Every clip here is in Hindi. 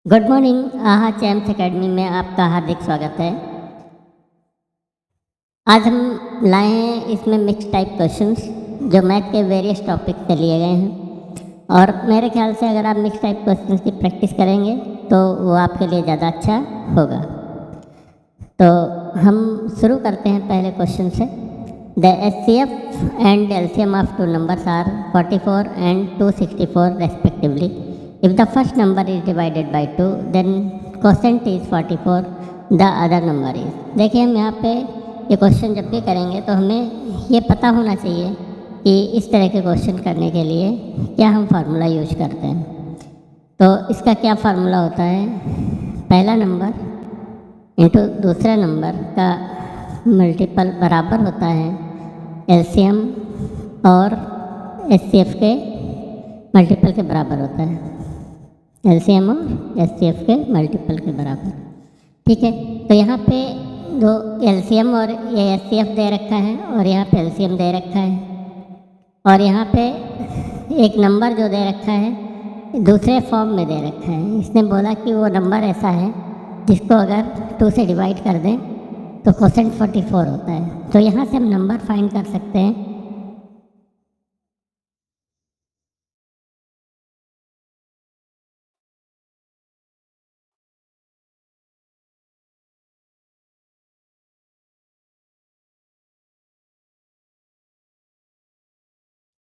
Good morning. आहा चैम्स एकेडमी में आपका हार्दिक स्वागत है। आज हम लाए हैं इसमें मिक्स टाइप क्वेश्चंस जो मैथ के वेरियस टॉपिक से लिए गए हैं, और मेरे ख्याल से अगर आप मिक्स टाइप क्वेश्चंस की प्रैक्टिस करेंगे तो वो आपके लिए ज़्यादा अच्छा होगा। तो हम शुरू करते हैं पहले क्वेश्चन से। The HCF and LCM of two numbers are 44 and 264 respectively. If the first number is divided by 2, then quotient is 44, the other number is। देखिए, हम यहाँ पे ये क्वेश्चन जब भी करेंगे तो हमें ये पता होना चाहिए कि इस तरह के क्वेश्चन करने के लिए क्या हम फार्मूला यूज करते हैं। तो इसका क्या फार्मूला होता है, पहला नंबर इंटू दूसरा नंबर का मल्टीपल बराबर होता है LCM और HCF के मल्टीपल के बराबर होता है। LCM और HCF के मल्टीपल के बराबर, ठीक है। तो यहाँ पे दो LCM और ये HCF दे रखा है और यहाँ पे LCM दे रखा है, और यहाँ पे एक नंबर जो दे रखा है दूसरे फॉर्म में दे रखा है। इसने बोला कि वो नंबर ऐसा है जिसको अगर 2 से डिवाइड कर दें तो क्वोशेंट 44 होता है। तो यहाँ से हम नंबर फाइंड कर सकते हैं।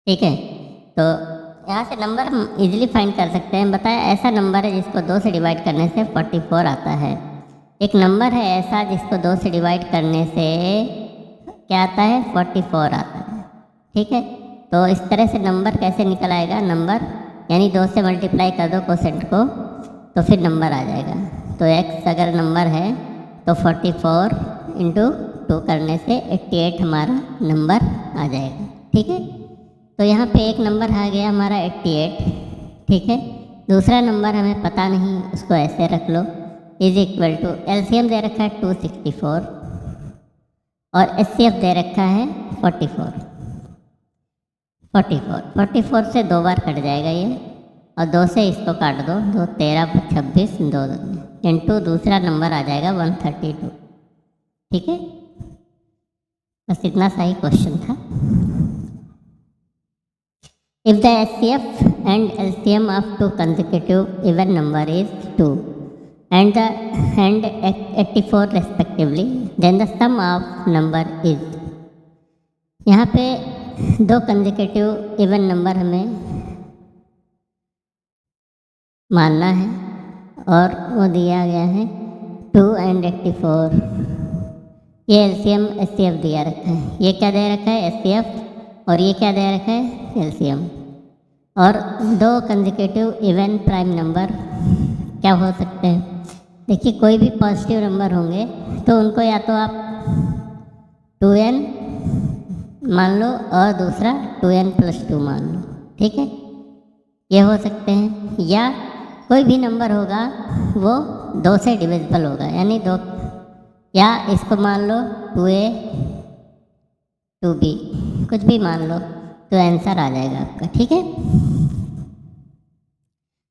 ठीक है, तो यहाँ से नंबर हम इजीली फाइंड कर सकते हैं। बताया ऐसा नंबर है जिसको 2 से डिवाइड करने से 44 आता है। एक नंबर है ऐसा जिसको 2 से डिवाइड करने से क्या आता है, 44 आता है। ठीक है, तो इस तरह से नंबर कैसे निकल आएगा, नंबर यानी 2 से मल्टीप्लाई कर दो क्वोशेंट को तो फिर नंबर आ जाएगा। तो x अगर नंबर है तो 44 इंटू 2 करने से 88 हमारा नंबर आ जाएगा। ठीक है, तो यहाँ पे एक नंबर आ गया हमारा 88। ठीक है, दूसरा नंबर हमें पता नहीं, उसको ऐसे रख लो, इज इक्वल टू LCM दे रखा है 264 और HCF दे रखा है 44। 44 से 2 बार कट जाएगा ये, और 2 से इसको काट दो, 2 13 26 2 इंटू दूसरा नंबर आ जाएगा 132। ठीक है, बस इतना सा ही क्वेश्चन था। If the HCF and LCM of two consecutive even number is 2 and 84 respectively, then the sum of number is। यहाँ पे 2 consecutive even number हमें मानना है और वो दिया गया है 2 and 84। ये LCM HCF दिया रखा है, ये क्या दे रखा है HCF और ये क्या दे रखा है LCM। और 2 कंसेक्यूटिव इवन प्राइम नंबर क्या हो सकते हैं, देखिए कोई भी पॉजिटिव नंबर होंगे तो उनको या तो आप 2n मान लो और दूसरा 2n+2 मान लो। ठीक है, ये हो सकते हैं, या कोई भी नंबर होगा वो 2 से डिविजिबल होगा, यानी 2, या इसको मान लो 2a 2b, कुछ भी मान लो तो आंसर आ जाएगा आपका। ठीक है,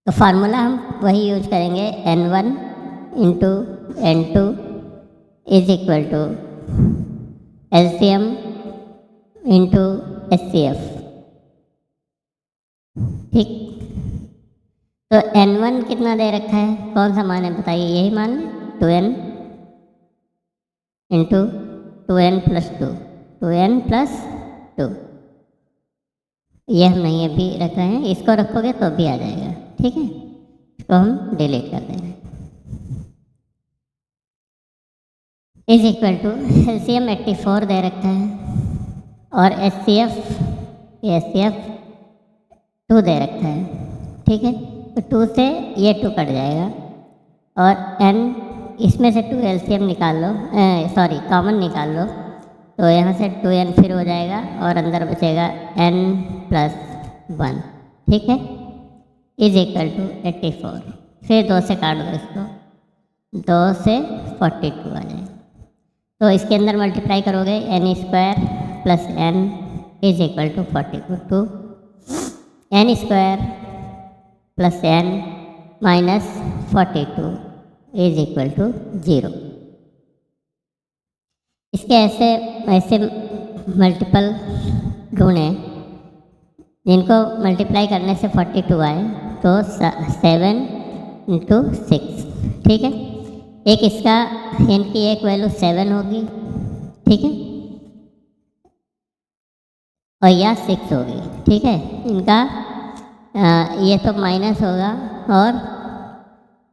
तो फार्मूला हम वही यूज करेंगे, n1 into n2 is equal to LCM into HCF। ठीक, तो n1 कितना दे रखा है, कौन सा मान है बताइए, यही मान है 2n इंटू 2n+2, 2n+2। ये हम नहीं अभी रख रहे हैं, इसको रखोगे तो भी आ जाएगा। ठीक है, इसको हम डिलीट कर देंगे। इज इक्वल टू LCM 84 दे रखा है और HCF 2 दे रखा है। ठीक है, तो 2 से ये 2 कट जाएगा और n इसमें से 2 LCM निकाल लो, सॉरी कॉमन निकाल लो, तो यहाँ से 2n फिर हो जाएगा और अंदर बचेगा n+1। ठीक है, इज इक्वल टू 84, फिर 2 से काट दो इसको, 2 से 42 आ जाएगा। तो इसके अंदर मल्टीप्लाई करोगे n² + n is equal to 42, n² + n 42 is equal to 0। इसके ऐसे ऐसे मल्टीपल ढूंढें जिनको मल्टीप्लाई करने से 42 आए, तो 7 इंटू 6, ठीक है। एक इसका इनकी एक वैल्यू 7 होगी, ठीक है, और यह 6 होगी, ठीक है। इनका ये तो माइनस होगा और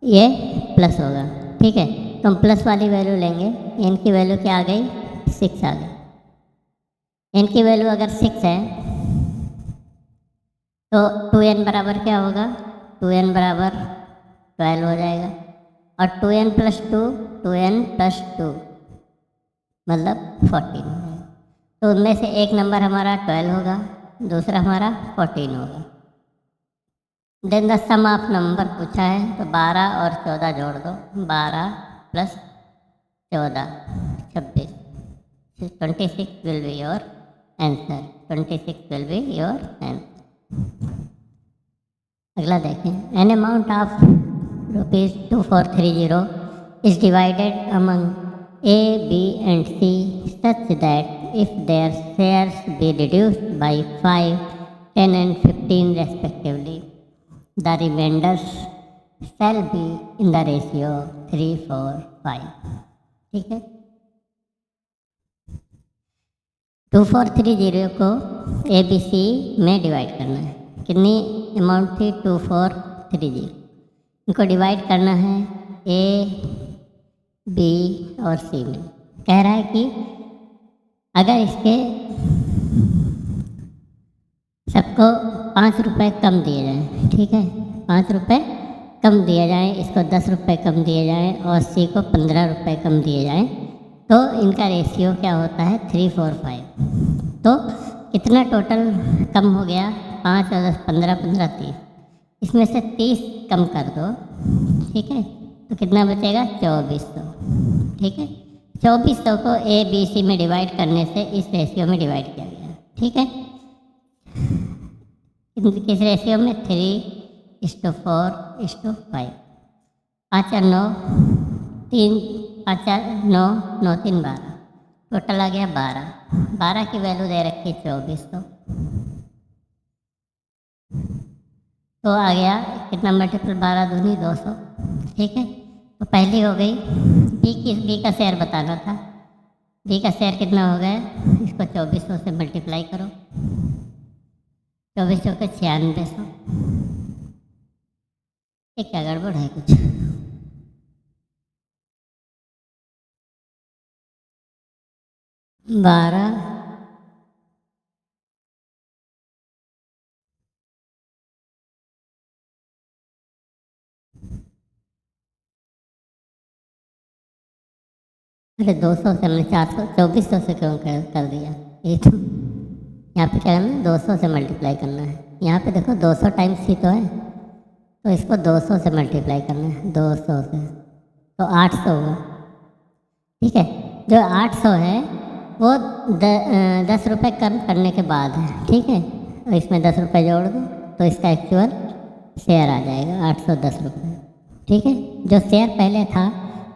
ये प्लस होगा, ठीक है। तो हम प्लस वाली वैल्यू लेंगे। इनकी वैल्यू क्या आ गई? 6 आ गई। इनकी वैल्यू अगर 6 है तो 2n बराबर क्या होगा? 2n बराबर 12 हो जाएगा, और 2n प्लस 2 2n प्लस 2 मतलब 14 हो जाएगा। तो उनमें से एक नंबर हमारा 12 होगा, दूसरा हमारा 14 होगा। Then the sum of number पूछा है, तो 12 और 14 जोड़ दो। 12 plus 14 26, 26 will be your answer. 26 will be your answer. अगला देखें। An amount of ₹2430 is divided among A, B and C such that if their shares be reduced by 5, 10 and 15 respectively, the remainders shall be in the ratio 3:4:5, ठीक है। 2430 को ए बी सी में डिवाइड करना है। कितनी अमाउंट थी? 2430। इनको डिवाइड करना है ए, बी और सी में। कह रहा है कि अगर इसके सबको 5 रुपये कम दिए जाएं, ठीक है, 5 रुपये कम दिए जाएं, इसको 10 रुपये कम दिए जाएं और सी को 15 रुपये कम दिए जाएं, तो इनका रेशियो क्या होता है? 3:4:5। तो कितना टोटल कम हो गया? 5 और 10 15 15 30। इसमें से 30 कम कर दो, ठीक है, तो कितना बचेगा? 2400, ठीक है। 2400 को ए बी सी में डिवाइड करने से इस रेशियो में डिवाइड किया गया, ठीक है। किस रेशियो में? 3:4:5। 5 और 9 3, 5 और 9 9 3 12, टोटल आ गया 12। 12 की वैल्यू दे रखी 2400, तो आ गया कितना? मल्टीपल 12 दूनी 200, ठीक है। तो पहली हो गई। बी का शेयर बताना था। बी का शेयर कितना हो गया? इसको 2400 से मल्टीप्लाई करो। 2400 के 9600। ये क्या गड़बड़ है कुछ? बारह अरे 200 से हमने 400 2400 से क्यों कर दिया? ये तो यहाँ पे क्या करना है? 200 से मल्टीप्लाई करना है। यहाँ पे देखो 200 टाइम्स ही तो है, तो इसको 200 से मल्टीप्लाई करना है। 200 से तो 800 हुआ, ठीक है। जो 800 है वो 10 रुपये कम करने के बाद है, ठीक है। और इसमें 10 रुपये जोड़ दो तो इसका एक्चुअल शेयर आ जाएगा 810 रुपये, ठीक है। जो शेयर पहले था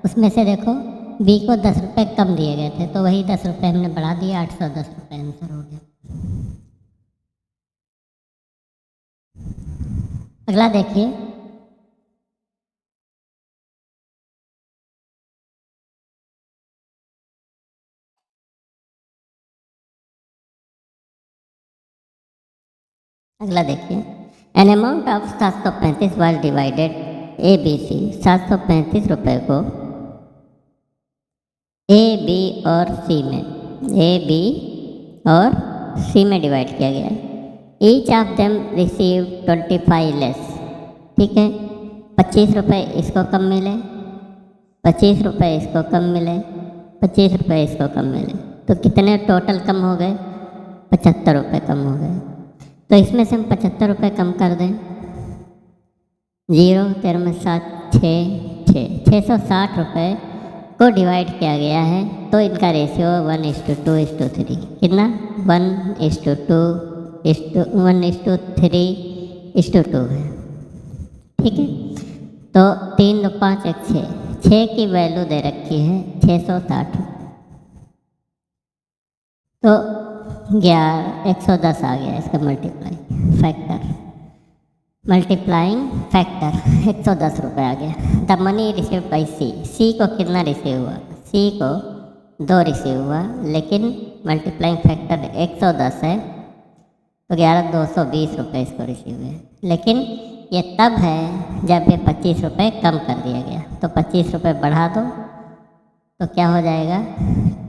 उसमें से देखो बी को 10 रुपये कम दिए गए थे, तो वही 10 रुपये हमने बढ़ा दिया, 810 रुपये आंसर हो गया। अगला देखिए। अगला देखिए। An amount of 735 was divided A B C. 735 रुपये को ए बी और सी में डिवाइड किया गया। Each of them receive 25 less, ठीक है। 25 रुपये इसको कम मिले, 25 रुपये इसको कम मिले, 25 रुपये इसको कम मिले, तो कितने टोटल कम हो गए? 75 रुपये कम हो गए। तो इसमें से हम 75 रुपये कम कर दें। 0 13 में 7 660 रुपये को डिवाइड किया गया है, तो इनका रेशियो 1:2:3। कितना? 1:3:2 है, ठीक है। तो 3 2 5 1 6, 6 की वैल्यू दे रखी है 660। तो 110 आ गया इसका मल्टीप्लाई फैक्टर, मल्टीप्लाइंग फैक्टर 110 रुपये आ गया। द मनी रिसीव बाई सी, सी को कितना रिसीव हुआ, सी को 2 रिसीव हुआ, लेकिन मल्टीप्लाइंग फैक्टर 110 है, तो 220 रुपये इसको रिसीव है। लेकिन ये तब है जब ये 25 रुपये कम कर दिया गया, तो 25 रुपये बढ़ा दो तो क्या हो जाएगा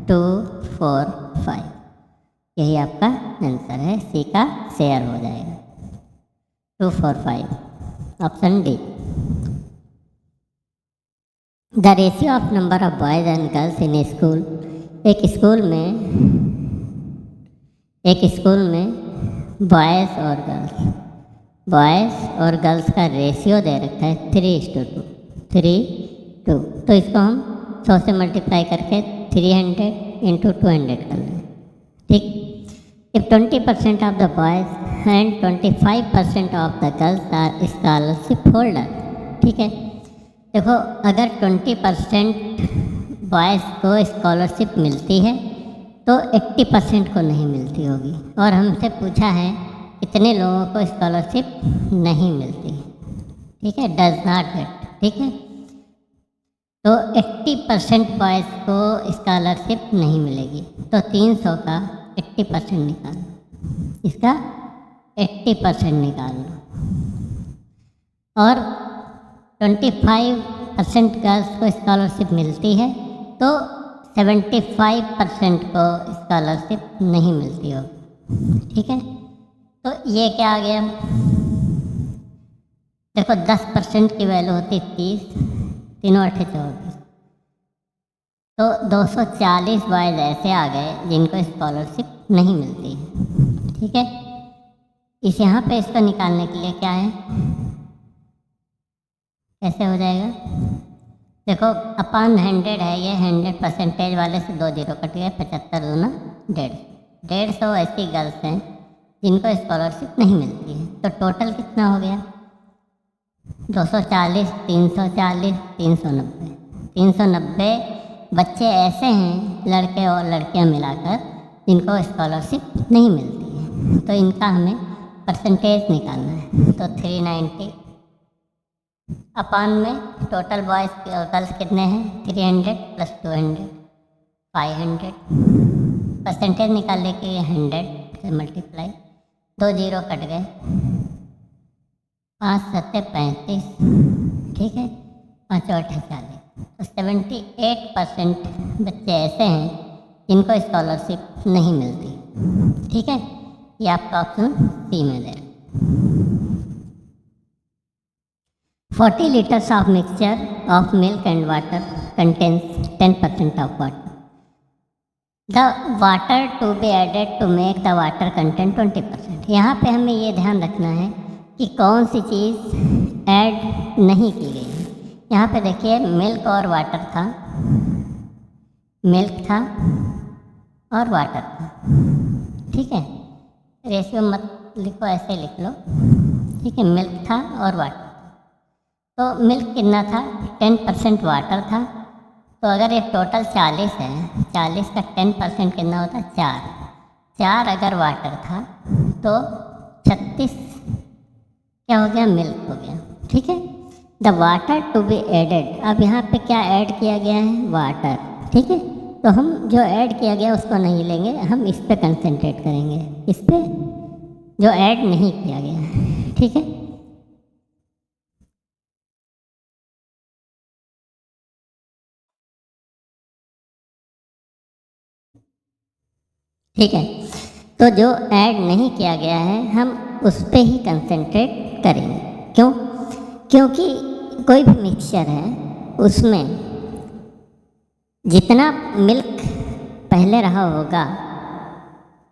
245, यही आपका आंसर है, सी का शेयर हो जाएगा 245, option D. The ratio of number of boys and girls in A school, एक स्कूल में बॉयज़ और गर्ल्स का रेशियो दे रखा है 3:2, 3:2, तो इसको हम 100 से मल्टीप्लाई करके 300 × 200 कर लें, ठीक। If 20% of the boys and 25% of the girls are scholarship holder, ठीक है। देखो, अगर 20% बॉयज़ को स्कॉलरशिप मिलती है तो 80% को नहीं मिलती होगी, और हमसे पूछा है कितने लोगों को स्कॉलरशिप नहीं मिलती, ठीक है, डज नॉट गेट, ठीक है। तो 80% बॉयज़ को स्कॉलरशिप नहीं मिलेगी, तो 300 का 80% निकाल लो, इसका 80% निकाल लो, और 25% गर्ल्स को स्कॉलरशिप मिलती है तो 75% को स्कॉलरशिप नहीं मिलती होगी, ठीक है। तो ये क्या आ गया, देखो 10% की वैल्यू होती 30, 3 8 24, तो 240 बॉयज़ ऐसे आ गए जिनको स्कॉलरशिप नहीं मिलती है, ठीक है। इस यहाँ पे इसको निकालने के लिए क्या है, कैसे हो जाएगा, देखो अपॉन 100 है, ये 100% वाले से 2 0 कट गए, 75 दूना 150 ऐसी गर्ल्स हैं जिनको स्कॉलरशिप नहीं मिलती है, तो टोटल कितना हो गया 240, 340, 390, 390 बच्चे ऐसे हैं, लड़के और लड़कियां मिलाकर, जिनको स्कॉलरशिप नहीं मिलती है, तो इनका हमें परसेंटेज निकालना है। तो 390 अपॉन में टोटल बॉयज़ और गर्ल्स कितने हैं 300 + 200 500, परसेंटेज निकालने के लिए 100 से मल्टीप्लाई, 2 0 कट गए, 5 7 35, ठीक है, 5 8 40, तो 78% बच्चे ऐसे हैं जिनको स्कॉलरशिप नहीं मिलती, ठीक है। ये आपका ऑप्शन सी में दे रहा है। 40 liters of mixture of milk and water contains 10% of water. The water to be added to make the water content 20%. यहाँ पे हमें ये ध्यान रखना है कि कौन सी चीज़ ऐड नहीं की गई है। यहाँ पे देखिए मिल्क और वाटर था, मिल्क था और वाटर था, ठीक है। रेशियो मत लिखो, ऐसे लिख लो, ठीक है। मिल्क था और वाटर, तो मिल्क कितना था 10% वाटर था, तो अगर ये टोटल 40 है, 40 का 10% कितना होता है 4 अगर वाटर था तो 36 क्या हो गया मिल्क हो गया, ठीक है। The water to be added, अब यहाँ पे क्या ऐड किया गया है वाटर, ठीक है। तो हम जो ऐड किया गया उसको नहीं लेंगे, हम इस पे कंसंट्रेट करेंगे, इस पे जो ऐड नहीं किया गया है, ठीक है। ठीक है, तो जो ऐड नहीं किया गया है हम उस पे ही कंसंट्रेट करेंगे। क्यों? क्योंकि कोई भी मिक्सचर है उसमें जितना मिल्क पहले रहा होगा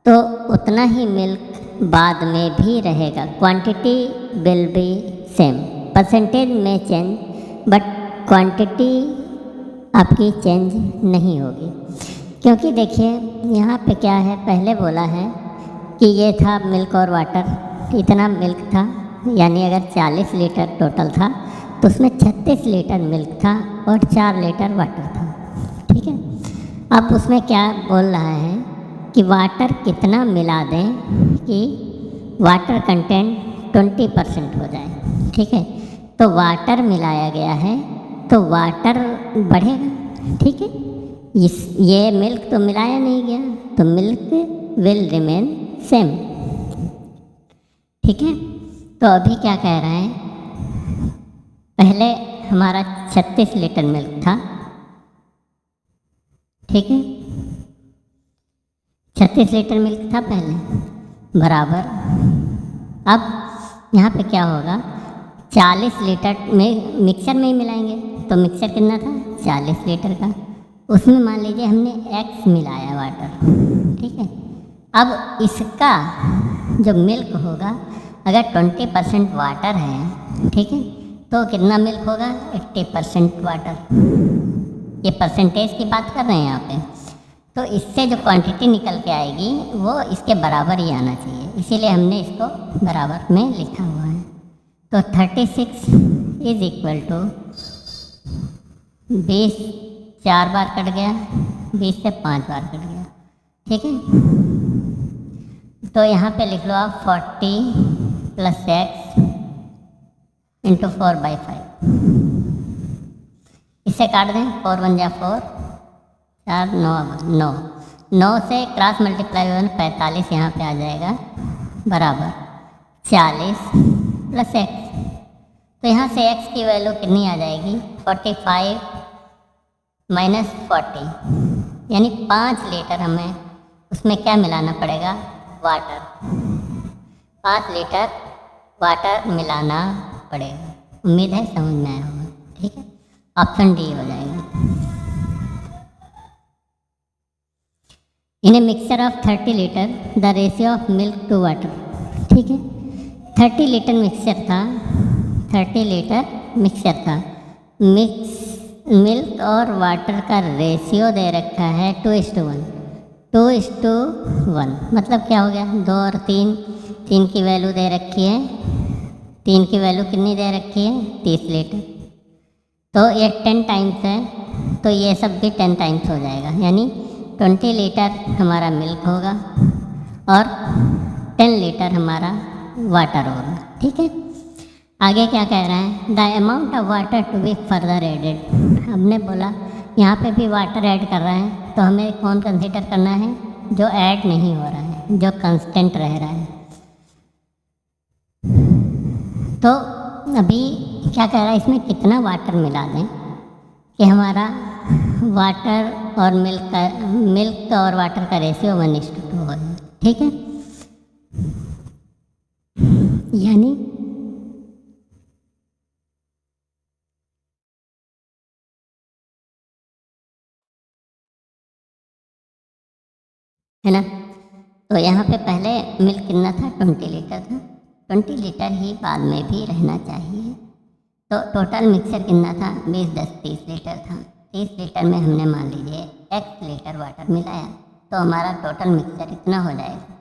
तो उतना ही मिल्क बाद में भी रहेगा। Quantity will be same, percentage में चेंज बट क्वांटिटी आपकी चेंज नहीं होगी। क्योंकि देखिए यहाँ पे क्या है, पहले बोला है कि ये था मिल्क और वाटर, इतना मिल्क था, यानी अगर 40 लीटर टोटल था तो उसमें 36 लीटर मिल्क था और 4 लीटर वाटर था। ठीक है, अब उसमें क्या बोल रहा है कि वाटर कितना मिला दें कि वाटर कंटेंट 20% हो जाए। ठीक है, तो वाटर मिलाया गया है तो वाटर बढ़ेगा। ठीक है, ये मिल्क तो मिलाया नहीं गया तो मिल्क विल रिमेन सेम। ठीक है, तो अभी क्या कह रहा है, पहले हमारा 36 लीटर मिल्क था। ठीक है, 36 लीटर मिल्क था पहले, बराबर अब यहाँ पे क्या होगा, 40 लीटर में मिक्सर में ही मिलाएंगे तो मिक्सर कितना था 40 लीटर का, उसमें मान लीजिए हमने x मिलाया वाटर। ठीक है, अब इसका जो मिल्क होगा अगर 20% वाटर है, ठीक है, तो कितना मिल्क होगा 80% वाटर। ये परसेंटेज की बात कर रहे हैं यहाँ पे, तो इससे जो क्वांटिटी निकल के आएगी वो इसके बराबर ही आना चाहिए, इसीलिए हमने इसको बराबर में लिखा हुआ है। तो 36 इज इक्वल टू 20 4 बार कट गया, 20 से 5 बार कट गया। ठीक है, तो यहाँ पे लिख लो आप 40 + x × 4/5। इसे काट दें, 4 × 1 = 4, 4 9 9 से क्रॉस मल्टीप्लाई हो 45 यहाँ पे आ जाएगा, बराबर 40 + x। तो यहाँ से x की वैल्यू कितनी आ जाएगी 45 - 40, यानी 5 लीटर हमें उसमें क्या मिलाना पड़ेगा, वाटर। 5 लीटर वाटर मिलाना पड़ेगा। उम्मीद है समझ में आया होगा। ठीक है, ऑप्शन डी हो जाएगा। In a mixture of 30 litre the ratio of milk to water. ठीक है, 30 लीटर मिक्सचर था, 30 लीटर मिक्सचर था, मिल्क और वाटर का रेशियो दे रखा है 2:1, 2:1। मतलब क्या हो गया, 2 और 3, 3 की वैल्यू दे रखी है, 3 की वैल्यू कितनी दे रखी है 30 लीटर, तो ये 10 टाइम्स है, तो ये सब भी 10 टाइम्स हो जाएगा, यानी 20 लीटर हमारा मिल्क होगा और 10 लीटर हमारा वाटर होगा। ठीक है, आगे क्या कह रहा है, the amount of water to be further added. हमने बोला यहाँ पे भी वाटर ऐड कर रहा है, तो हमें कौन कंसीडर करना है, जो ऐड नहीं हो रहा है, जो कांस्टेंट रह रहा है। तो अभी क्या कह रहा है, इसमें कितना वाटर मिला दें कि हमारा वाटर और मिल्क और वाटर का रेशियो 1:2 हो जाए। ठीक है, यानी है ना, तो यहाँ पे पहले मिल्क कितना था 20 लीटर था, 20 लीटर ही बाद में भी रहना चाहिए। तो टोटल मिक्सचर कितना था 20 + 10 30 लीटर था। 30 लीटर में हमने मान लीजिए x लीटर वाटर मिलाया, तो हमारा टोटल मिक्सचर इतना हो जाएगा।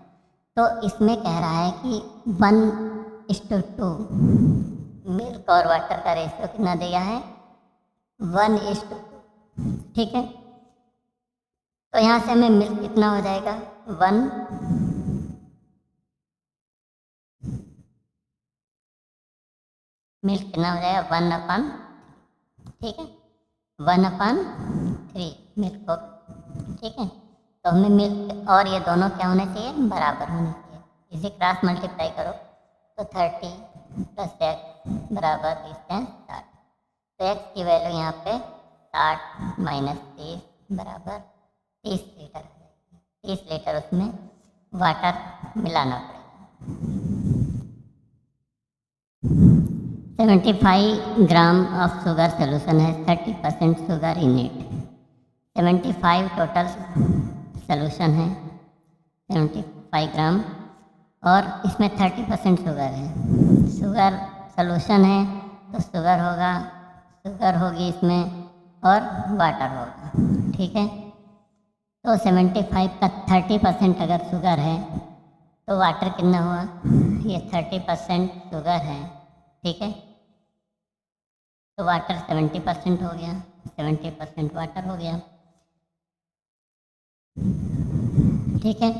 तो इसमें कह रहा है कि 1:2 मिल्क और वाटर का रेशियो कितना दिया है 1:2। ठीक है, तो यहाँ से हमें मिल्क कितना हो जाएगा 1, मिल्क कितना हो जाएगा 1/, ठीक है, 1/3 मिल्क हो। ठीक है, तो हमें मिल्क और ये दोनों क्या होने चाहिए, बराबर होने चाहिए। इसे क्रॉस मल्टीप्लाई करो तो 30 + x बराबर 20 × 60। तो x की वैल्यू यहाँ पे 60 - 30 बराबर 30 लीटर आ जाएगी। 30 लीटर उसमें वाटर मिलाना पड़ेगा। 75 ग्राम ऑफ शुगर सोल्यूशन है, 30% sugar in it. 75 total solution है, 75 ग्राम, और इसमें 30% शुगर है। शुगर सोल्यूशन है तो शुगर होगा, शुगर होगी इसमें और वाटर होगा। ठीक है, तो 75 का 30% अगर शुगर है तो वाटर कितना हुआ, ये 30% शुगर है। ठीक है, तो वाटर 70% हो गया, 70% वाटर हो गया, ठीक है।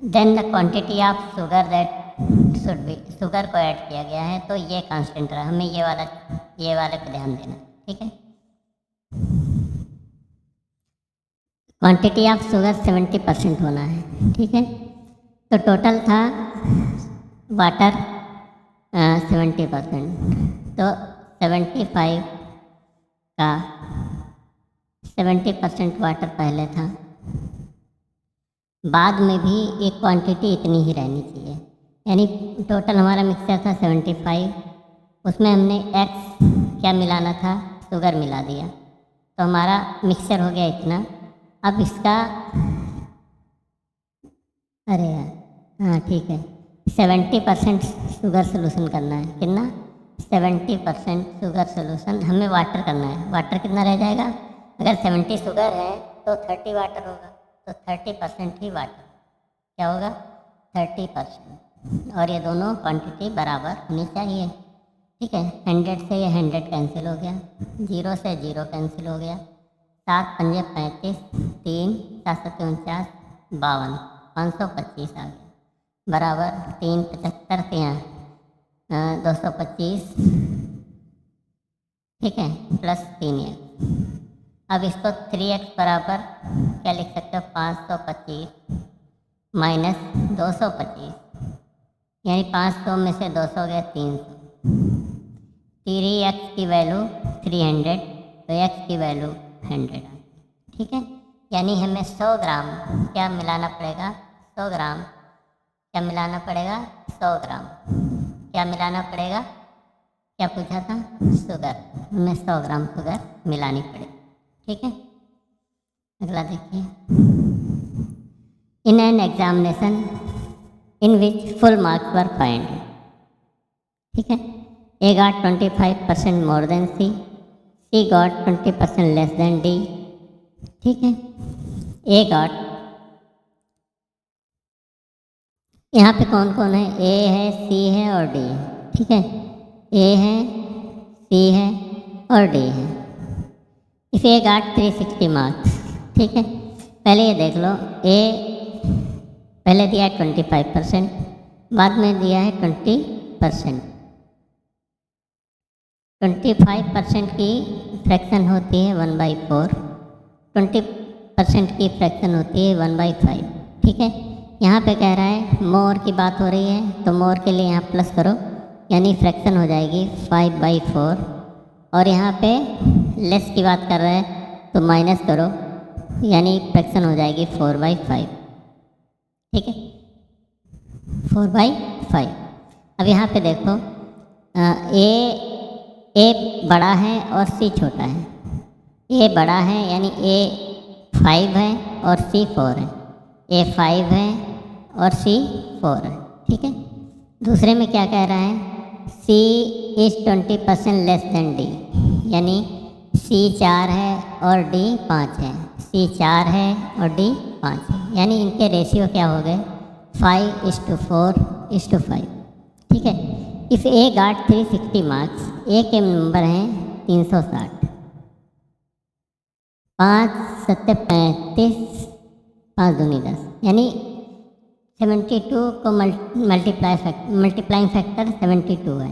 Then the quantity of sugar that should be, sugar को ऐड किया गया है तो ये कांस्टेंट रहा, हमें ये वाले पे ध्यान देना, ठीक है। क्वांटिटी ऑफ शुगर 70% होना है, ठीक है। तो टोटल था वाटर 70%, तो 75 का 70% वाटर पहले था, बाद में भी एक क्वांटिटी इतनी ही रहनी चाहिए, यानी टोटल हमारा मिक्सचर था 75, उसमें हमने एक्स क्या मिलाना था, शुगर मिला दिया, तो हमारा मिक्सचर हो गया इतना। अब इसका अरे यार, हाँ ठीक है, 70% शुगर सोल्यूशन करना है, कितना, 70% शुगर सोल्यूशन हमें वाटर करना है। वाटर कितना रह जाएगा, अगर 70 शुगर है तो 30 वाटर होगा, तो 30% ही वाटर, क्या होगा, 30%, और ये दोनों क्वांटिटी बराबर होनी चाहिए, ठीक है। 100 से ये 100 कैंसिल हो गया, 0 से 0 कैंसिल हो गया, 7 पंजे 35, 3 7 49, 52, 525 आ गया, बराबर 3 75 से यहाँ 225, ठीक है, प्लस 3x। अब इसको 3x बराबर क्या लिख सकते हो, 525 माइनस 225, यानी 500 में से 200 गए 300, 3x की वैल्यू 300, तो x की वैल्यू 100, ठीक है। यानी हमें 100 ग्राम क्या मिलाना पड़ेगा, 100 ग्राम क्या मिलाना पड़ेगा, 100 ग्राम क्या मिलाना पड़ेगा, क्या पूछा था, शुगर, हमें 100 ग्राम शुगर मिलानी पड़ेगी, ठीक है। अगला देखिए, in an examination in which full marks were find, ठीक है। ए गॉट 25% मोर देन सी, सी गॉट 20% लेस देन डी, ठीक है। ए गॉट, यहाँ पे कौन कौन है, ए है, सी है और डी है, ठीक है। ए है, सी है और डी है। इफ ए गॉट 360 मार्क्स, ठीक है। पहले ये देख लो, ए पहले दिया है 25%, बाद में दिया है 20%। 25% की फ्रैक्शन होती है 1/4, 20% की फ्रैक्शन होती है 1/5, ठीक है। यहाँ पे कह रहा है मोर की बात हो रही है, तो मोर के लिए यहाँ प्लस करो, यानी फ्रैक्शन हो जाएगी 5/4, और यहाँ पे लेस की बात कर रहा है तो माइनस करो, यानी फ्रैक्शन हो जाएगी 4/5, ठीक है, 4/5। अब यहाँ पे देखो, ए बड़ा है और सी छोटा है, ए बड़ा है यानी ए 5 है और सी 4 है, ए 5 है और सी 4 है, ठीक है। दूसरे में क्या कह रहा है, सी इज़ 20% लेस देन डी, यानी सी 4 है और डी 5 है, सी 4 है और डी 5 है, यानी इनके रेशियो क्या हो गए, 5:4:5, ठीक है। इफ़ ए गॉट 360 मार्क्स, ए के नंबर हैं 360, 5 7 35, 5 दूनी 10, यानी 72 को मल्टीप्लाइंग फैक्टर 72 है।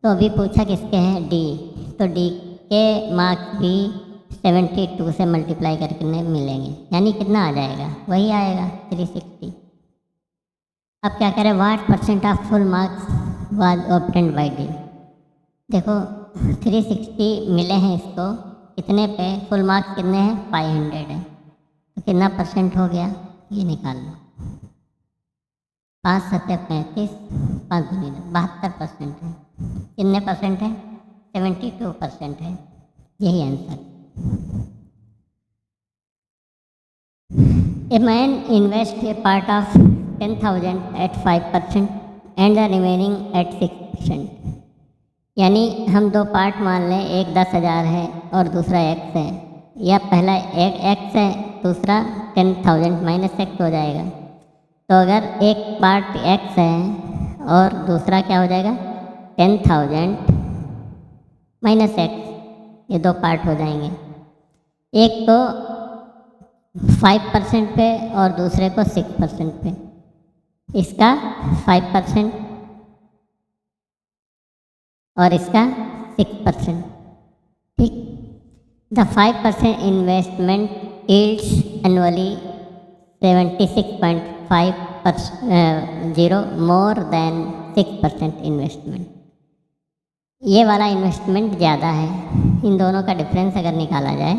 तो अभी पूछा किसके हैं, डी, तो डी के मार्क्स भी 72 से मल्टीप्लाई करके मिलेंगे, यानी कितना आ जाएगा, वही आएगा 360। अब क्या करें, what percent of full marks was obtained by D. देखो 360 मिले हैं इसको, कितने पे, फुल मार्क्स कितने हैं, 500 है, तो कितना परसेंट हो गया, ये निकाल लो, 5 7 35, 5 दूनी 72% है, कितने परसेंट है, 72% है, यही answer. A man invest a part of 10,000 at 5% and the remaining at 6%, यानी हम दो पार्ट मान लें, एक 10,000 है और दूसरा x है, या पहला एक x है, दूसरा 10,000 माइनस x हो जाएगा। तो अगर एक पार्ट x है और दूसरा क्या हो जाएगा, 10,000 माइनस एक्स, ये दो पार्ट हो जाएंगे, एक को 5% पे और दूसरे को 6% पे। इसका 5% और इसका 6%, ठीक। The 5% investment yields annually 76.50 more than 6% investment. ये वाला इन्वेस्टमेंट ज़्यादा है, इन दोनों का डिफरेंस अगर निकाला जाए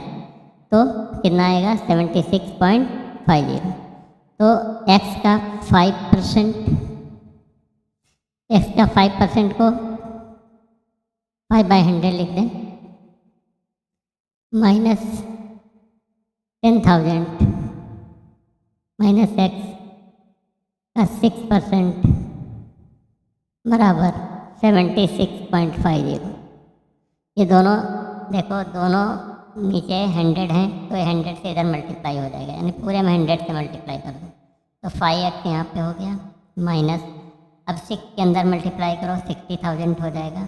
तो कितना आएगा 76.50। तो x का 5% को 5/100 लिख दें, माइनस 10,000 माइनस x का 6% बराबर 76.50। ये दोनों देखो, दोनों नीचे 100 हैं तो 100 से इधर मल्टीप्लाई हो जाएगा, यानी पूरे में 100 से मल्टीप्लाई कर दो तो 5x यहाँ पे हो गया, माइनस अब 6 के अंदर मल्टीप्लाई करो 60,000 हो जाएगा,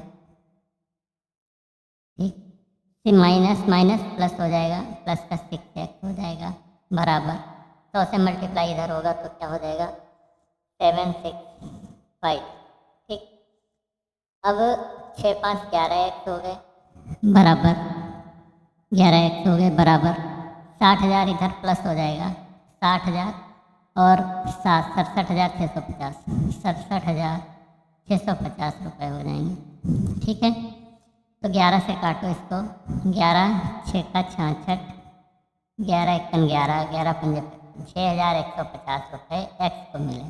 ठीक। फिर माइनस माइनस प्लस हो जाएगा, प्लस का 6x हो जाएगा बराबर 100 से मल्टीप्लाई इधर होगा तो क्या हो जाएगा 765, ठीक। अब 6 5 11x हो गए बराबर 11x हो गए बराबर 60,000 इधर प्लस हो जाएगा 60,000 और 67,650 67,650 रुपये हो जाएंगे, ठीक है। तो 11 से काटो इसको, 11 6 का 66, 11 1 11, 11 5 6,150 रुपये एक्स को मिले।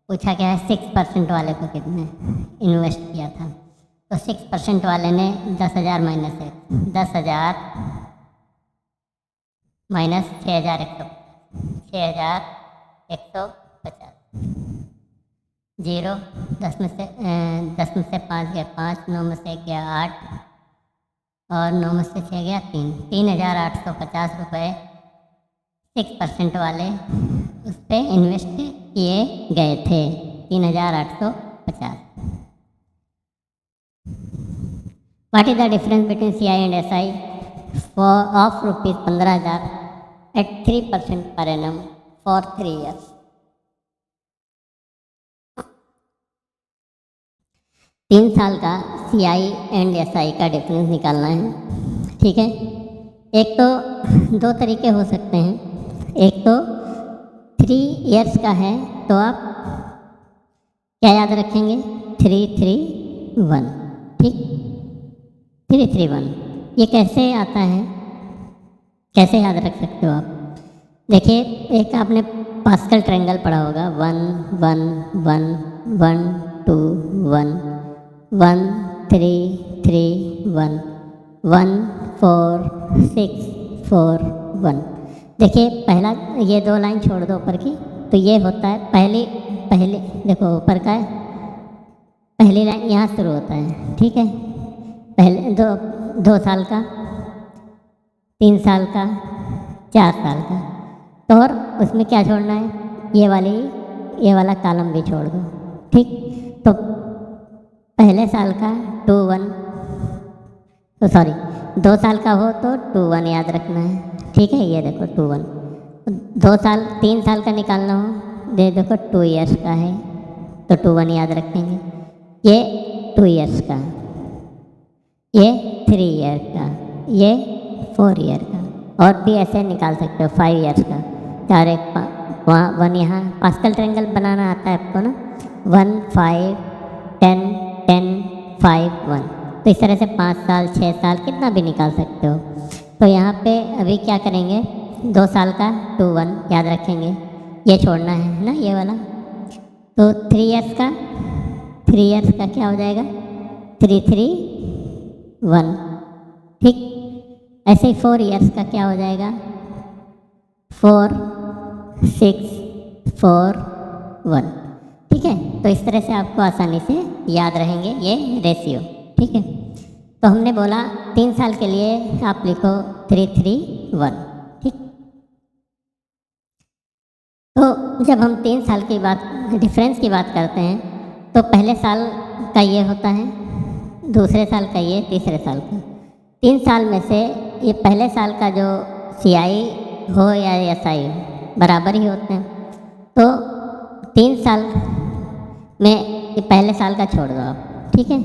पूछा क्या है 6% वाले को कितने इन्वेस्ट किया था, तो 6% वाले ने 10,000 माइनस 10,000 माइनस 6,150 जीरो, 10 में से 5 गया 5, 9 में से गया 8 और 9 में से 6 गया 3, 3,850 रुपये 6% वाले उस पर इन्वेस्ट किए गए थे, 3,850। What is the difference between CI and SI of rupees 15,000 at 3% per annum for 3 years। 3 साल का CI एंड SI का डिफरेंस निकालना है, ठीक है। एक तो दो तरीके हो सकते हैं, एक तो 3 years का है तो आप क्या याद रखेंगे 331, ठीक। 331 ये कैसे आता है, कैसे याद रख सकते हो आप? देखिए, एक आपने पास्कल ट्रायंगल पढ़ा होगा, 1 1 1 1 2 1 1 3 3 1 1 4 6 4 1। देखिए पहला ये 2 लाइन छोड़ दो ऊपर की, तो ये होता है पहले देखो ऊपर का है, पहली लाइन यहाँ शुरू होता है, ठीक है। पहले 2 साल का, 3 साल का, 4 साल का, तो और उसमें क्या छोड़ना है, ये वाला कॉलम भी छोड़ दो, ठीक। तो पहले साल का 2 1, तो सॉरी 2 साल का हो तो 2 1 याद रखना है, ठीक है। ये देखो 2 1, 3 साल का निकालना हो, देखो 2 years का है तो 2 1 याद रखेंगे, ये 2 years का, ये 3 year का, ये 4 year का, और भी ऐसे निकाल सकते हो 5 years का। 4 1 1 यहाँ पास्कल ट्रायंगल बनाना आता है आपको ना, 1 5 10 10 5 1, तो इस तरह से 5 साल 6 साल कितना भी निकाल सकते हो। तो यहाँ पे अभी क्या करेंगे, 2 साल का 2 1 याद रखेंगे, ये छोड़ना है ना ये वाला, तो 3 years का क्या हो जाएगा 3 3 1, ठीक। ऐसे ही 4 years का क्या हो जाएगा 4 6 4 1, ठीक है। तो इस तरह से आपको आसानी से याद रहेंगे ये रेशियो, ठीक है। तो हमने बोला 3 साल के लिए आप लिखो 3 3 1, ठीक। तो जब हम 3 साल की बात डिफरेंस की बात करते हैं तो पहले साल का ये होता है, दूसरे साल का ये, तीसरे साल का। 3 साल में से ये पहले साल का जो CI हो या SI हो बराबर ही होते हैं, तो 3 साल में ये पहले साल का छोड़ दो आप, ठीक है।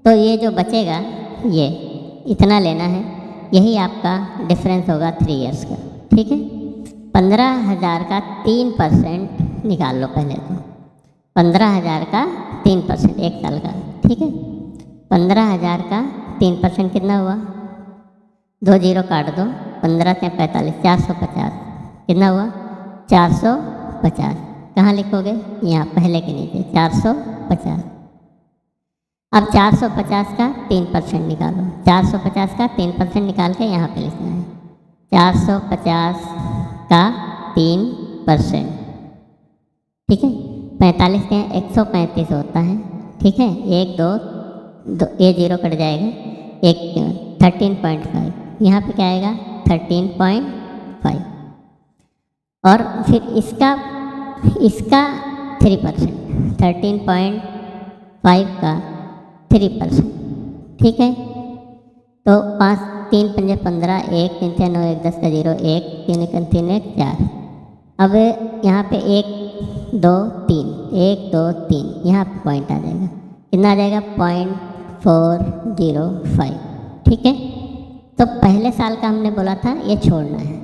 तो ये जो बचेगा ये इतना लेना है, यही आपका डिफरेंस होगा 3 इयर्स का, ठीक है। 15,000 का 3% निकाल लो पहले तो, 15,000 का 3% एक साल का, ठीक है। 15,000 का 3% कितना हुआ, 2 जीरो काट दो, 15 से 45, 450, कितना हुआ 450। कहाँ लिखोगे, यहाँ पहले के नीचे 450। अब 450 का 3% निकालो, 450 का 3% निकाल के यहाँ पे लिखना है 450 का 3%, ठीक है। 45 के 135 होता है, ठीक है। 1 2 ये जीरो कट जाएगा, एक 13.5, यहाँ पे क्या आएगा 13.5, और फिर इसका 3%, 13.5 का 3%, ठीक है। तो 5 3 पंजे 15, 1 3 6 9 1 10 का 0, 1 3 1 3 1 4। अब यहाँ पे 1 2 3 1 2 3 यहाँ पे पॉइंट आ जाएगा, कितना आ जाएगा 0.405, ठीक है। तो पहले साल का हमने बोला था ये छोड़ना है,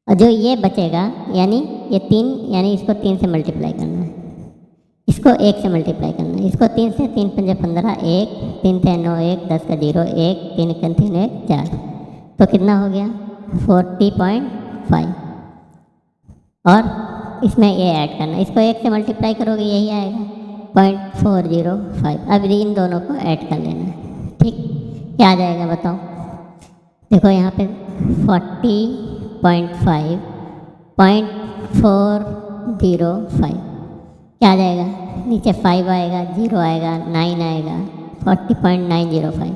और जो ये बचेगा यानी ये 3, यानी इसको 3 से मल्टीप्लाई करना है, इसको 1 से मल्टीप्लाई करना है, इसको 3 से, 3 पंजे 15, 1 3 6 9 1 10 का 0, 1 3 1 3 1 4। तो कितना हो गया 40.5, और इसमें ये ऐड करना, इसको 1 से मल्टीप्लाई करोगे यही आएगा 0.405। अब इन दोनों को ऐड कर लेना है, ठीक। क्या आ जाएगा बताओ, देखो यहाँ पे 40.5 0.405 क्या आ जाएगा, नीचे 5 आएगा, 0 आएगा, 9 आएगा, 40.905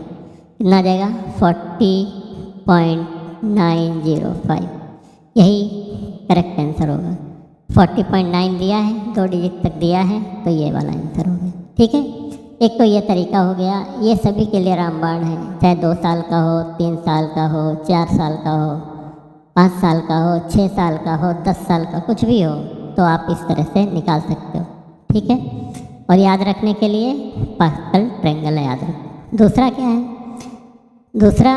कितना आ जाएगा 40.905, यही करेक्ट आंसर होगा। 40.9 दिया है, 2 डिजिट तक दिया है, तो ये वाला आंसर हो गया, ठीक है। एक तो ये तरीका हो गया, ये सभी के लिए रामबाण है, चाहे 2 साल का हो, 3 साल का हो, 4 साल का हो, 5 साल का हो, 6 साल का हो, 10 साल का, कुछ भी हो तो आप इस तरह से निकाल सकते हो, ठीक है। और याद रखने के लिए पास्कल ट्रायंगल है, याद रखो। दूसरा क्या है, दूसरा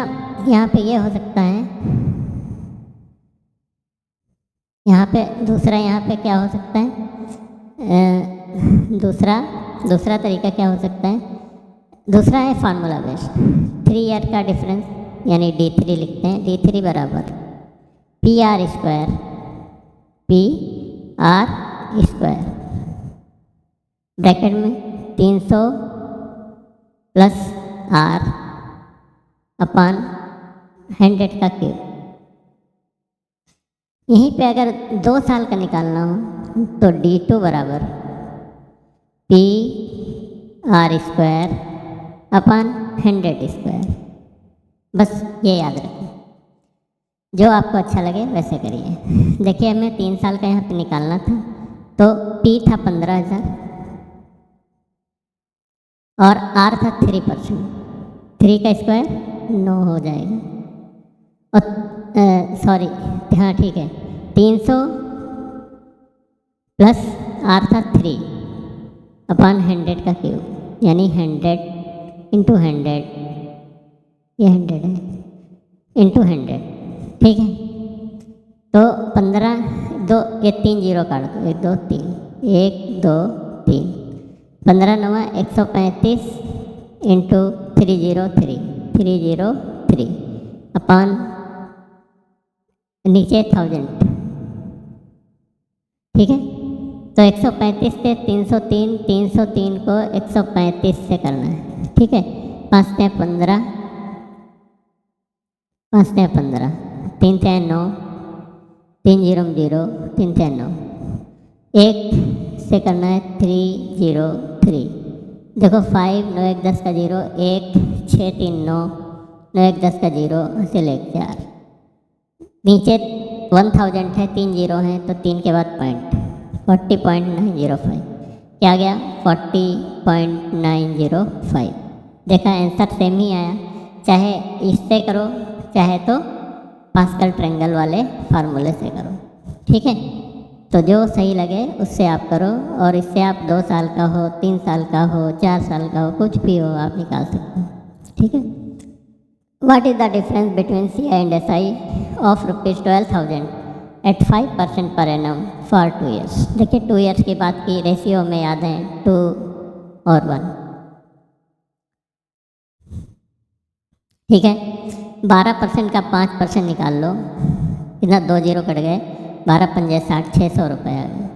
यहाँ पे ये हो सकता है, यहाँ पे दूसरा, यहाँ पे क्या हो सकता है, दूसरा तरीका क्या हो सकता है, दूसरा है फार्मूला बेस्ड। 3 ईयर का डिफरेंस यानी D3 लिखते हैं, D3 बराबर PR स्क्वायर ब्रैकेट में 300 प्लस R अपान 100 का क्यूब। यहीं पे अगर 2 साल का निकालना हो तो D2 बराबर PR स्क्वायर अपान 100 स्क्वायर। बस ये याद रखें, जो आपको अच्छा लगे वैसे करिए। देखिए हमें 3 साल का यहाँ पे निकालना था, तो P था 15,000 और R था 3%, 3 का स्क्वायर 9 हो जाएगा, और सॉरी हाँ ठीक है, 300 प्लस R था 3 अपान 100 का क्यूब, यानी 100 इंटू 100, ये 100 है इंटू 100, ठीक है। तो 15 2 ये 3 जीरो काट दो, 1 2 3 1 2 3, 15 9 135 इंटू 303 अपान नीचे 1000, ठीक है। तो 135 से 303, 303 को 135 से करना है, ठीक है। 5 से 15, 5 से 15, 3 से 9, 3 0 0, 3 से 9, 1 से करना है 303। देखो 5 9 1 10 का 0, 1 6 3 9 9 1 10 का 0 से लेके 4, नीचे 1000 है, 3 जीरो हैं तो 3 के बाद पॉइंट, 40.905 क्या आ गया 40.905। देखा आंसर सेम ही आया, चाहे इससे करो चाहे तो पास्कल ट्रायंगल वाले फार्मूले से करो, ठीक है। तो जो सही लगे उससे आप करो, और इससे आप 2 साल का हो, 3 साल का हो, 4 साल का हो, कुछ भी हो आप निकाल सकते हो, ठीक है। What is the difference between CI and SI of ₹12,000 at 5% per annum for 2 years. देखिए 2 ईयर्स की बात की, रेशियो में याद है 2 और 1, ठीक है। 12% का 5% निकाल लो, इतना 2 जीरो कट गए, 12 पंजे 60, 600 रुपये आ गए,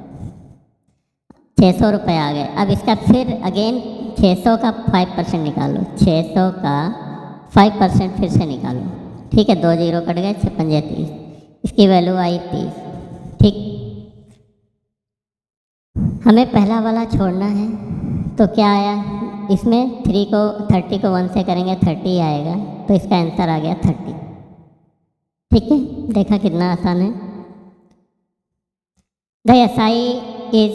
600 रुपये आ गए। अब इसका फिर अगेन 600 का 5% निकालो, 600 का 5% फिर से निकालो, ठीक है। 2 जीरो कट गए, 6 पंजे 30, इसकी वैल्यू आई 30, ठीक। हमें पहला वाला छोड़ना है, तो क्या आया इसमें 30 को 1 से करेंगे 30 आएगा, तो इसका आंसर आ गया 30, ठीक है। देखा कितना आसान है। The SI is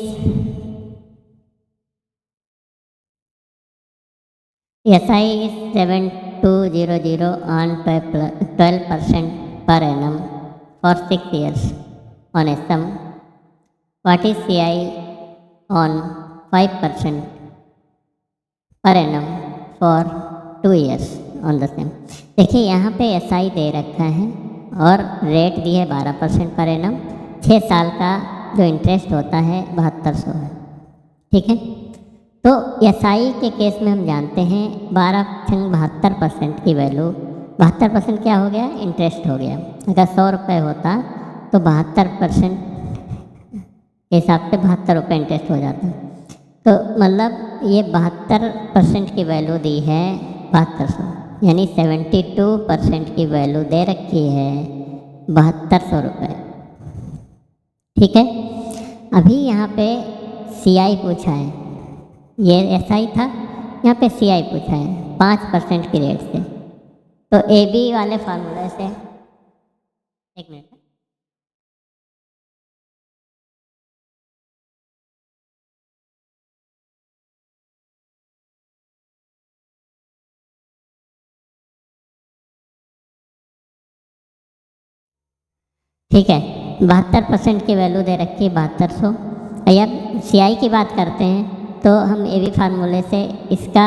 SI is 7200 on 12% per annum for 6 years on a sum. What is CI on 5% per annum for 2 years on the same? देखिए यहाँ पे SI दे रखा है और रेट दी है 12% पर एनम, 6 साल का जो इंटरेस्ट होता है 7200 है, ठीक है। तो SI के केस में हम जानते हैं 12/72% की वैल्यू, 72% क्या हो गया, इंटरेस्ट हो गया। अगर 100 रुपये होता तो 72% के हिसाब से 72 रुपये इंटरेस्ट हो जाता। तो मतलब ये 72% की वैल्यू दी है 7200, यानी 72% की वैल्यू दे रखी है 7200 रुपये, ठीक है। अभी यहाँ पे CI पूछा है, ये SI था, यहाँ पे CI पूछा है 5% की रेट से। तो AB वाले फार्मूले से, एक मिनट, ठीक है। 72% की वैल्यू दे रखी है 7200। अब CI की बात करते हैं तो हम AB फार्मूले से इसका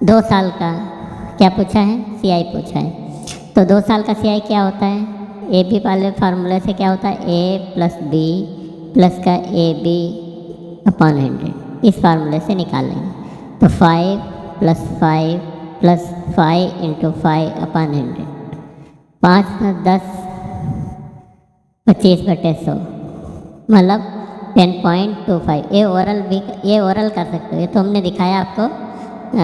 2 साल का क्या पूछा है, CI पूछा है। तो 2 साल का CI क्या होता है, AB वाले फार्मूले से क्या होता है, A प्लस B प्लस का AB अपॉन 100, इस फार्मूले से निकाल लेंगे। तो 5 + 5 + 5 × 5 अपॉन 100, 5 × 10 25/100, मतलब 10.25। ये ओरल कर सकते हो, ये तो हमने दिखाया आपको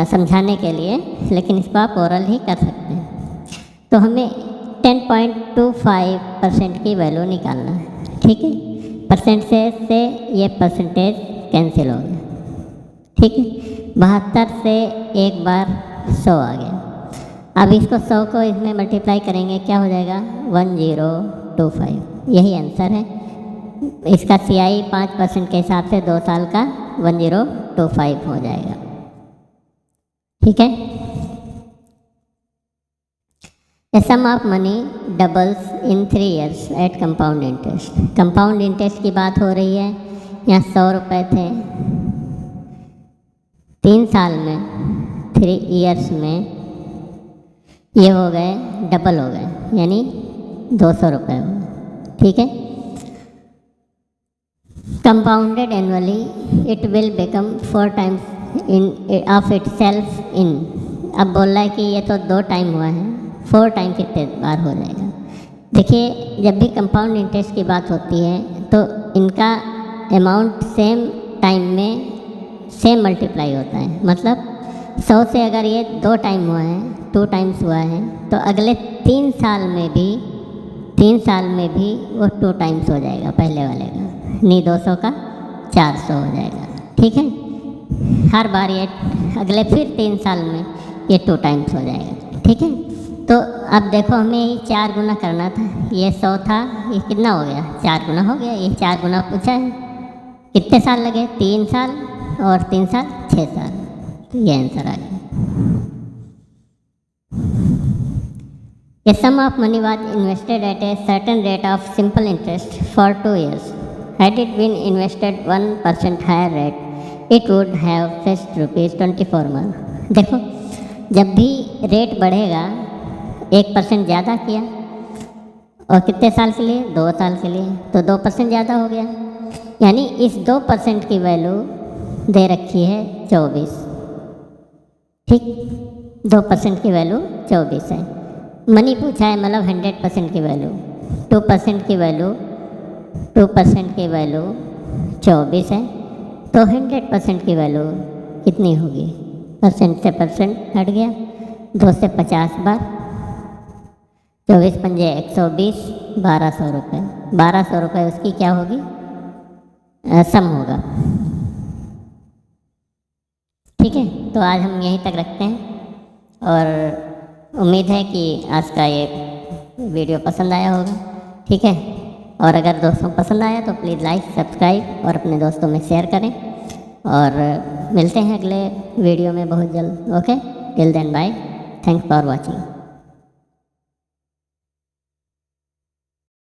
समझाने के लिए, लेकिन इसको आप ओरल ही कर सकते हैं। तो हमें 10.25% की वैल्यू निकालना है, ठीक है। परसेंटेज से ये परसेंटेज कैंसिल हो गया, ठीक है। 72 से एक बार 100 आ गया। अब इसको 100 को इसमें मल्टीप्लाई करेंगे, क्या हो जाएगा, 1025, यही आंसर है। इसका CI 5% के हिसाब से 2 साल का 1025 हो जाएगा, ठीक है। A sum of money doubles in 3 years at compound interest। Compound interest की बात हो रही है, यहाँ 100 रुपये थे, 3 साल में 3 ईयर्स में ये हो गए डबल हो गए, यानी 200 रुपये हो गए, ठीक है। Compounded annually it will become 4 times in of it self in. अब बोल रहा है कि ये तो 2 टाइम हुआ है, 4 टाइम कितने बार हो जाएगा। देखिए जब भी कंपाउंड इंटरेस्ट की बात होती है तो इनका अमाउंट सेम टाइम में सेम मल्टीप्लाई होता है। मतलब 100 से अगर ये 2 टाइम हुआ है, 2 टाइम्स हुआ है, तो अगले 3 साल में भी वो 2 टाइम्स हो जाएगा पहले वाले का, नहीं 200 का 400 हो जाएगा, ठीक है। हर बार ये अगले फिर 3 साल में ये 2 टाइम्स हो जाएगा, ठीक है। तो अब देखो हमें ये 4 गुना करना था, ये 100 था, ये कितना हो गया, 4 गुना हो गया। ये 4 गुना पूछा है, कितने साल लगे, 3 साल और 3 साल 6 साल, तो ये आंसर आ गया। A sum of money was invested at a certain rate of simple interest for 2 years. Had it been invested 1% higher rate, it would have fetched rupees 24 more. देखो, जब भी रेट बढ़ेगा 1% ज़्यादा किया और कितने साल के लिए, 2 साल के लिए, तो 2% ज़्यादा हो गया, यानी इस 2% की वैल्यू दे रखी है 24। ठीक, 2% की वैल्यू 24 है। मनी पूछा है, मतलब 100% की वैल्यू, 2% की वैल्यू 2% की वैल्यू 24 है, तो 100% की वैल्यू कितनी होगी? परसेंट से परसेंट हट गया, 2 से 50 बार, 24 पंजे 120, 1200 रुपये। 1200 रुपये उसकी क्या होगी? सम होगा। ठीक है, तो आज हम यहीं तक रखते हैं और उम्मीद है कि आज का ये वीडियो पसंद आया होगा। ठीक है, और अगर दोस्तों पसंद आया तो प्लीज़ लाइक, सब्सक्राइब और अपने दोस्तों में शेयर करें और मिलते हैं अगले वीडियो में बहुत जल्द। Okay, till then bye, thanks for watching.